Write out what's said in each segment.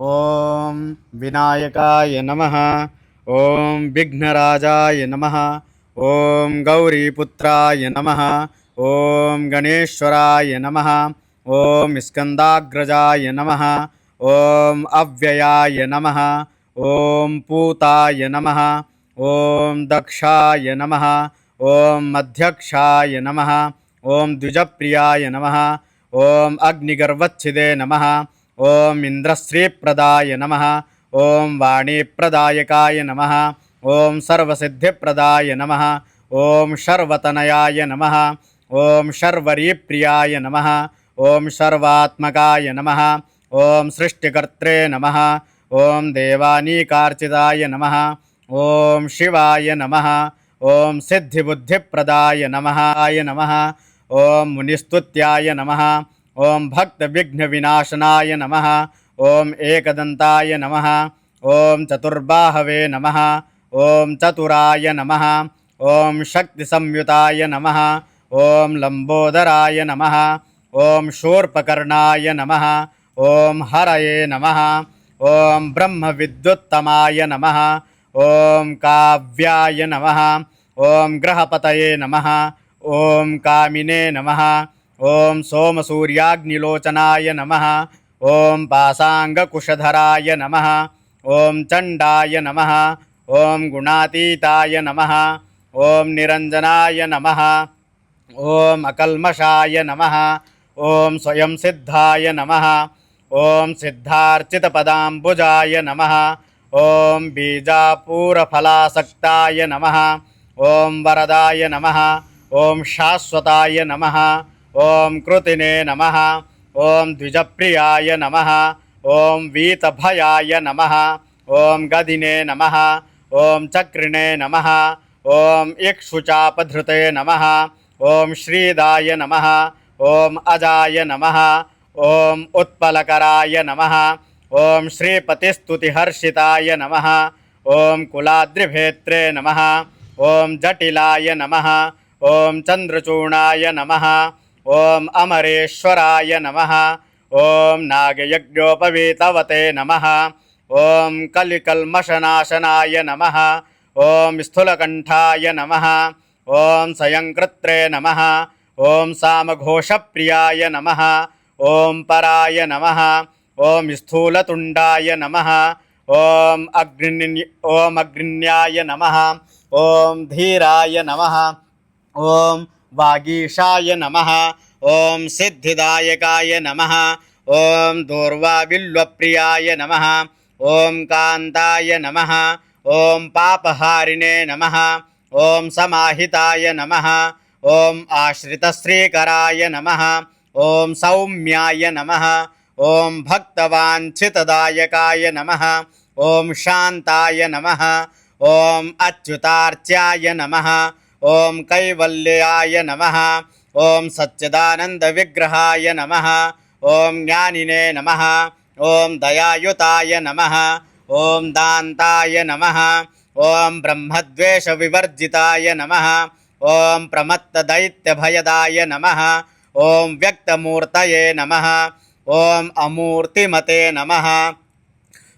ओम विनायकाय नमः। ओम विघ्नराजाय नमः। ओम गौरीपुत्राय नमः। ओम गणेश्वराय नमः। ओम स्कंदाग्रजाय नमः। ओम अव्ययाय नमः। ओम पूताय नमः। ओम दक्षाय नमः। ओम मध्यक्षाय नमः। ओम द्विजप्रियाय नमः। ओम अग्निगर्वच्छिदे नमः। ओम इंद्रश्रीप्रदाय नमः। ओम वाणीप्रदायकाय नमः। ओम सर्वसिद्धिप्रदाय नमः। ओम शर्वतनयाय नमः। ओम शर्वरीप्रियाय नमः। ओम सर्वात्मकाय नमः। ओम सृष्टिकर्त्रे नमः। ओम देवानीकार्चिताय नमः। ओम शिवाय नमः। ओम सिद्धिबुद्धिप्रदाय नमः आय नमः। ओम मुनिस्तुत्याय नमः। ओम भक्त विघ्न विनाशनाय नमः। ओम एकदंताय नमः। ओम चतुर्बाहवे नमः। ओम चतुराय नमः। ओम शक्ति संयुताय नमः। ओम लंबोदराय नमः। ओम शूर्पकर्णाय नमः। ओम हरये नमः। ओम ब्रह्म विद्युत्तमाय नमः। ओम काव्याय नमः। ओम ग्रहपतये नमः। ओम कामिने नमः। ओम सोमसूर्याग्निलोचनाय नमः। ओम पासांगकुशधराय नमः। ओम चंडाय नमः। ओम गुणातीताय नमः। ओम निरंजनाय नमः। ओम अकल्मषाय नमः। ओम स्वयं सिद्धाय नमः। ओम सिद्धार्चितपदाम्बुजाय नमः। ओम बीजापूरफलासक्ताय नमः। ओम वरदाय नमः। ओम शाश्वताय नमः। ओम कृतिने नमः। ओम द्विजप्रियाय नमः। ओम वीतभयाय नमः। ओम गदिने नमः। ओम चक्रिणे नमः। ओम इक्षुचापधृते नमः। ओम श्रीदाय नमः। ओम अजाय नमः। ओम उत्पलकराय नमः। ओम श्रीपतिस्तुतिहर्षिताय नमः। ओम कुलाद्रिभेत्रे नमः। ओम जटिलाय नमः। ओम चंद्रचूर्णाय नमः। ओम अमरेश्वराय नमः। ओम नागयज्ञोपवीतवते नमः। ओम कलिकल्मषनाशनाय नमः। ओम स्थूलकंठाय नमः। ओम स्वयंकृत्रे नमः। ओम सामघोषप्रियाय नमः। ओम पराय नमः। ओम स्थूलतुंडाय नमः। ओम अग्रण्याय नमः। ओम धीराय नमः। ओम वागीशाय नमः। ओम सिद्धिदायकाय नमः। ओम दूर्वाबिल्वप्रियाय नमः। ओम कांताय नमः। ओम पापहारिणे नमः। ओम समाहिताय नमः। ओम आश्रितश्रीकराय नमः। ओम सौम्याय नमः। ओम भक्तवाञ्छितदायकाय नमः। ओम शांताय नमः। ओम अच्युतार्च्याय नमः। ओम कैवल्याय नमः। ओम सच्चिदानंद विग्रहाय नमः। ओम ज्ञानिने नमः। ओम दयायुताय नमः। ओम दान्ताय नमः। ओम ब्रह्मद्वेष विवर्जिताय नमः। ओम प्रमत्तदैत्यभयदाय नमः। ओम व्यक्तमूर्तये नमः। ओम अमूर्तिमते नमः।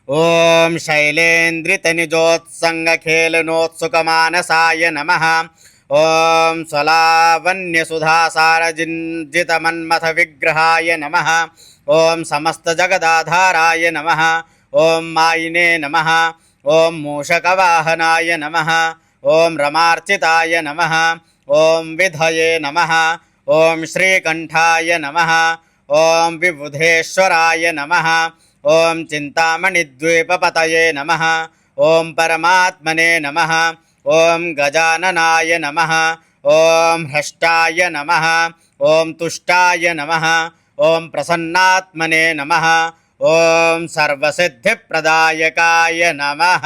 ओम शैलेन्द्रितनिजोत्संगखेलनोत्सुकमानसाय नमः। ओम स्वलावण्यसुधासारजिन्जितमन्मथ विग्रहाय नमः। ओम समस्तजगदाधाराय नमः। ओम मायिने नमः। ओम मूषकवाहनाय नमः। ओम रमार्चिताय नमः। ओम विधये नमः। ओम श्रीकंठाय नमः। ओम विबुधेश्वराय नमः। ओम चिंतामणिद्वीपपतये नमः। ओम परमात्मने नमः। ओम गजाननाय नमः। ओम हृष्टाय नमः। ओम तुष्टाय नमः। ओम प्रसन्नात्मने नमः। ओम सर्वसिद्धिप्रदायकाय नमः।